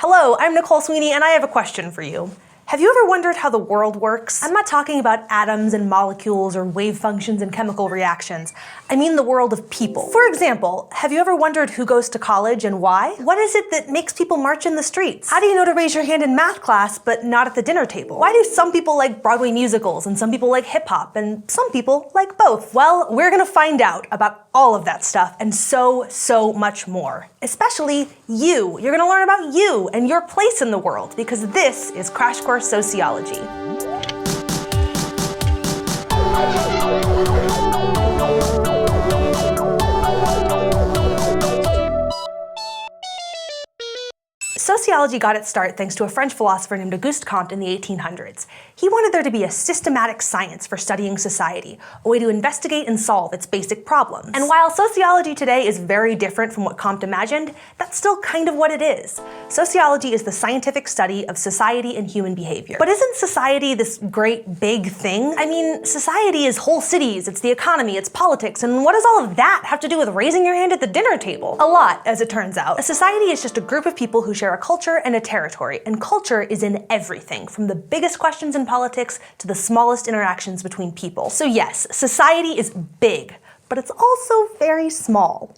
Hello, I'm Nicole Sweeney and I have a question for you. Have you ever wondered how the world works? I'm not talking about atoms and molecules or wave functions and chemical reactions. I mean the world of people. For example, have you ever wondered who goes to college and why? What is it that makes people march in the streets? How do you know to raise your hand in math class but not at the dinner table? Why do some people like Broadway musicals and some people like hip hop and some people like both? Well, we're gonna find out about all of that stuff and so much more. Especially you. You're gonna learn about you and your place in the world because this is Crash Course Sociology. Sociology got its start thanks to a French philosopher named Auguste Comte in the 1800s. He wanted there to be a systematic science for studying society, a way to investigate and solve its basic problems. And while sociology today is very different from what Comte imagined, that's still kind of what it is. Sociology is the scientific study of society and human behavior. But isn't society this great big thing? I mean, society is whole cities, it's the economy, it's politics, and what does all of that have to do with raising your hand at the dinner table? A lot, as it turns out. A society is just a group of people who share a culture and a territory, and culture is in everything, from the biggest questions in politics to the smallest interactions between people. So yes, society is big, but it's also very small.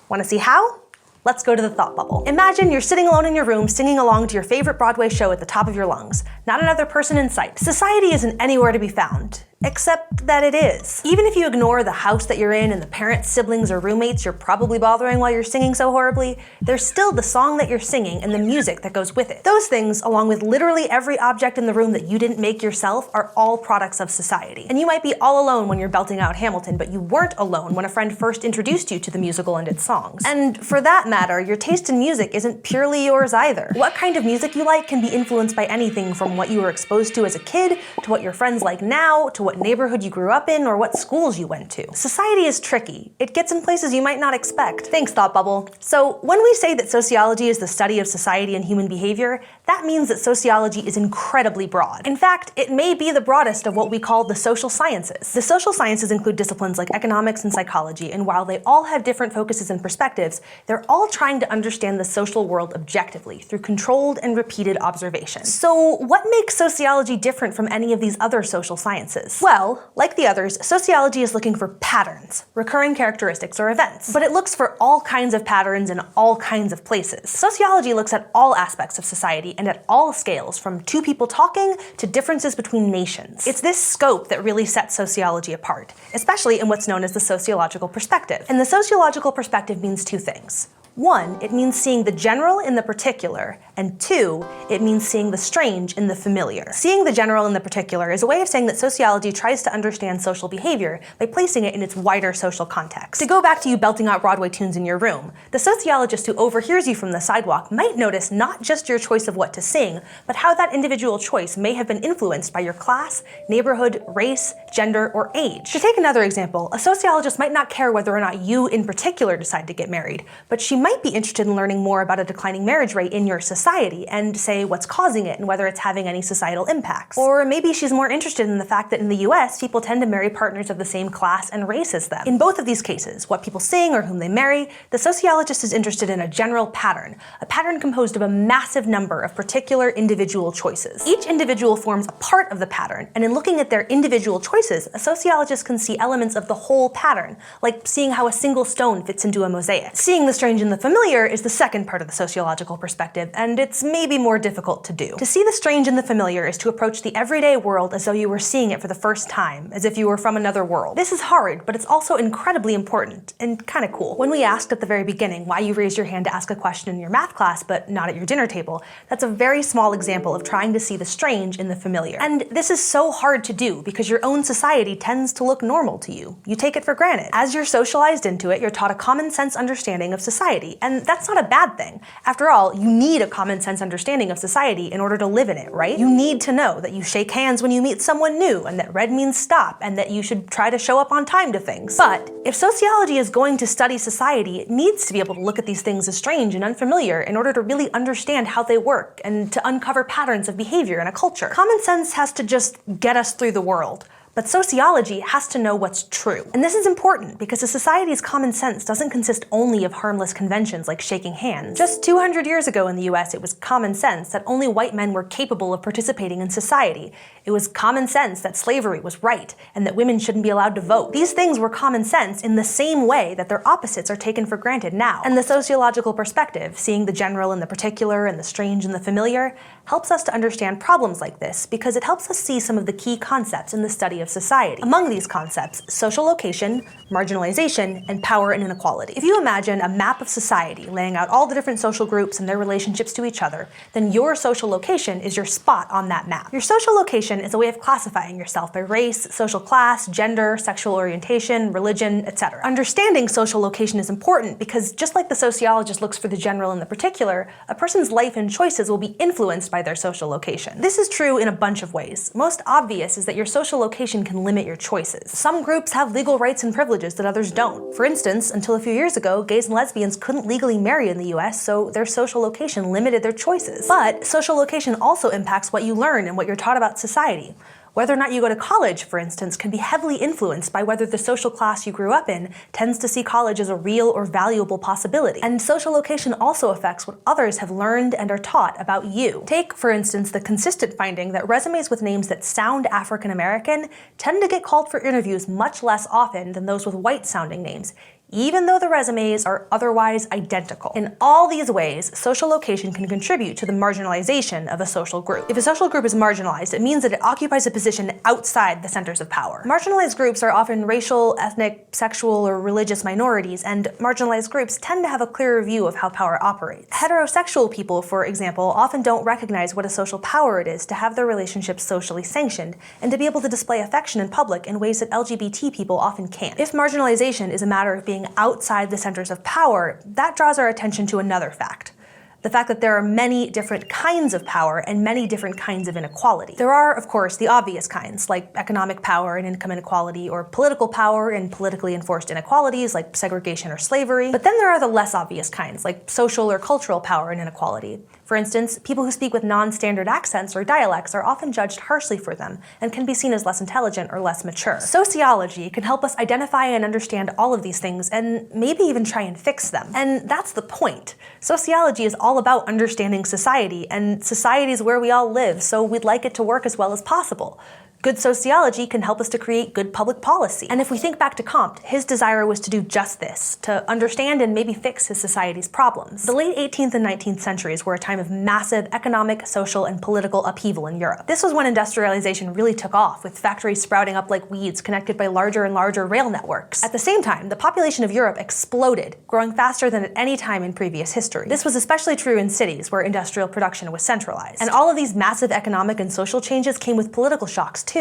Want to see how? Let's go to the thought bubble. Imagine you're sitting alone in your room singing along to your favorite Broadway show at the top of your lungs. Not another person in sight. Society isn't anywhere to be found. Except that it is. Even if you ignore the house that you're in and the parents, siblings, or roommates you're probably bothering while you're singing so horribly, there's still the song that you're singing and the music that goes with it. Those things, along with literally every object in the room that you didn't make yourself, are all products of society. And you might be all alone when you're belting out Hamilton, but you weren't alone when a friend first introduced you to the musical and its songs. And for that matter, your taste in music isn't purely yours either. What kind of music you like can be influenced by anything from what you were exposed to as a kid, to what your friends like now, to what neighborhood you grew up in, or what schools you went to. Society is tricky. It gets in places you might not expect. Thanks, Thought Bubble. So when we say that sociology is the study of society and human behavior, that means that sociology is incredibly broad. In fact, it may be the broadest of what we call the social sciences. The social sciences include disciplines like economics and psychology, and while they all have different focuses and perspectives, they're all trying to understand the social world objectively through controlled and repeated observation. So what makes sociology different from any of these other social sciences? Well, like the others, sociology is looking for patterns, recurring characteristics or events. But it looks for all kinds of patterns in all kinds of places. Sociology looks at all aspects of society and at all scales, from two people talking to differences between nations. It's this scope that really sets sociology apart, especially in what's known as the sociological perspective. And the sociological perspective means two things. One, it means seeing the general in the particular, and two, it means seeing the strange in the familiar. Seeing the general in the particular is a way of saying that sociology tries to understand social behavior by placing it in its wider social context. To go back to you belting out Broadway tunes in your room, the sociologist who overhears you from the sidewalk might notice not just your choice of what to sing, but how that individual choice may have been influenced by your class, neighborhood, race, gender, or age. To take another example, a sociologist might not care whether or not you in particular decide to get married, but she might be interested in learning more about a declining marriage rate in your society and say what's causing it and whether it's having any societal impacts. Or maybe she's more interested in the fact that in the US, people tend to marry partners of the same class and race as them. In both of these cases, what people sing or whom they marry, the sociologist is interested in a general pattern, a pattern composed of a massive number of particular individual choices. Each individual forms a part of the pattern, and in looking at their individual choices, a sociologist can see elements of the whole pattern, like seeing how a single stone fits into a mosaic. Seeing the strange in the familiar is the second part of the sociological perspective, and it's maybe more difficult to do. To see the strange in the familiar is to approach the everyday world as though you were seeing it for the first time, as if you were from another world. This is hard, but it's also incredibly important, and kinda cool. When we asked at the very beginning why you raised your hand to ask a question in your math class but not at your dinner table, that's a very small example of trying to see the strange in the familiar. And this is so hard to do because your own society tends to look normal to you. You take it for granted. As you're socialized into it, you're taught a common sense understanding of society, and that's not a bad thing. After all, you need a common sense understanding of society in order to live in it, right? You need to know that you shake hands when you meet someone new, and that red means stop, and that you should try to show up on time to things. But if sociology is going to study society, it needs to be able to look at these things as strange and unfamiliar in order to really understand how they work and to uncover patterns of behavior in a culture. Common sense has to just get us through the world. But sociology has to know what's true. And this is important because a society's common sense doesn't consist only of harmless conventions like shaking hands. Just 200 years ago in the US, it was common sense that only white men were capable of participating in society. It was common sense that slavery was right and that women shouldn't be allowed to vote. These things were common sense in the same way that their opposites are taken for granted now. And the sociological perspective, seeing the general in the particular and the strange in the familiar, helps us to understand problems like this because it helps us see some of the key concepts in the study of society. Among these concepts, social location, marginalization, and power and inequality. If you imagine a map of society laying out all the different social groups and their relationships to each other, then your social location is your spot on that map. Your social location is a way of classifying yourself by race, social class, gender, sexual orientation, religion, etc. Understanding social location is important because just like the sociologist looks for the general and the particular, a person's life and choices will be influenced by their social location. This is true in a bunch of ways. Most obvious is that your social location can limit your choices. Some groups have legal rights and privileges that others don't. For instance, until a few years ago, gays and lesbians couldn't legally marry in the US, so their social location limited their choices. But social location also impacts what you learn and what you're taught about society. Whether or not you go to college, for instance, can be heavily influenced by whether the social class you grew up in tends to see college as a real or valuable possibility. And social location also affects what others have learned and are taught about you. Take, for instance, the consistent finding that resumes with names that sound African American tend to get called for interviews much less often than those with white-sounding names, even though the resumes are otherwise identical. In all these ways, social location can contribute to the marginalization of a social group. If a social group is marginalized, it means that it occupies a position outside the centers of power. Marginalized groups are often racial, ethnic, sexual, or religious minorities, and marginalized groups tend to have a clearer view of how power operates. Heterosexual people, for example, often don't recognize what a social power it is to have their relationships socially sanctioned, and to be able to display affection in public in ways that LGBT people often can't. If marginalization is a matter of being outside the centers of power, that draws our attention to another fact. The fact that there are many different kinds of power and many different kinds of inequality. There are, of course, the obvious kinds, like economic power and income inequality, or political power and politically enforced inequalities, like segregation or slavery. But then there are the less obvious kinds, like social or cultural power and inequality. For instance, people who speak with non-standard accents or dialects are often judged harshly for them and can be seen as less intelligent or less mature. Sociology can help us identify and understand all of these things and maybe even try and fix them. And that's the point. Sociology is all about understanding society, and society is where we all live, so we'd like it to work as well as possible. Good sociology can help us to create good public policy. And if we think back to Comte, his desire was to do just this, to understand and maybe fix his society's problems. The late 18th and 19th centuries were a time of massive economic, social, and political upheaval in Europe. This was when industrialization really took off, with factories sprouting up like weeds connected by larger and larger rail networks. At the same time, the population of Europe exploded, growing faster than at any time in previous history. This was especially true in cities, where industrial production was centralized. And all of these massive economic and social changes came with political shocks too.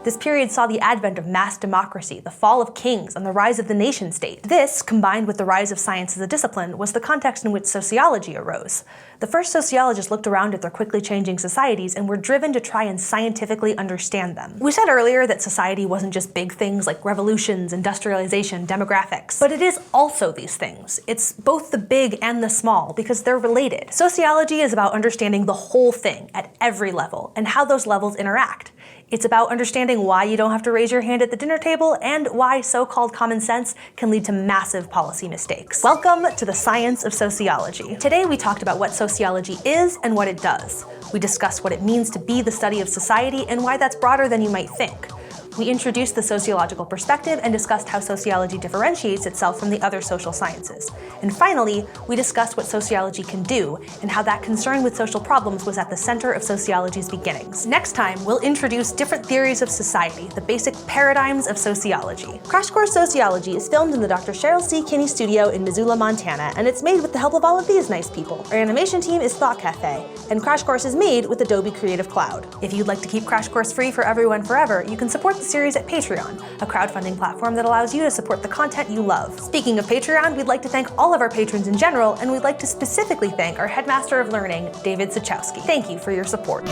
This period saw the advent of mass democracy, the fall of kings, and the rise of the nation-state. This, combined with the rise of science as a discipline, was the context in which sociology arose. The first sociologists looked around at their quickly changing societies and were driven to try and scientifically understand them. We said earlier that society wasn't just big things like revolutions, industrialization, demographics, but it is also these things. It's both the big and the small because they're related. Sociology is about understanding the whole thing at every level and how those levels interact. It's about understanding why you don't have to raise your hand at the dinner table and why so-called common sense can lead to massive policy mistakes. Welcome to the science of sociology. Today we talked about what sociology is and what it does. We discussed what it means to be the study of society and why that's broader than you might think. We introduced the sociological perspective and discussed how sociology differentiates itself from the other social sciences. And finally, we discussed what sociology can do and how that concern with social problems was at the center of sociology's beginnings. Next time, we'll introduce different theories of society, the basic paradigms of sociology. Crash Course Sociology is filmed in the Dr. Cheryl C. Kinney studio in Missoula, Montana, and it's made with the help of all of these nice people. Our animation team is Thought Cafe, and Crash Course is made with Adobe Creative Cloud. If you'd like to keep Crash Course free for everyone forever, you can support the series at Patreon, a crowdfunding platform that allows you to support the content you love. Speaking of Patreon, we'd like to thank all of our patrons in general, and we'd like to specifically thank our Headmaster of Learning, David Sachowski. Thank you for your support.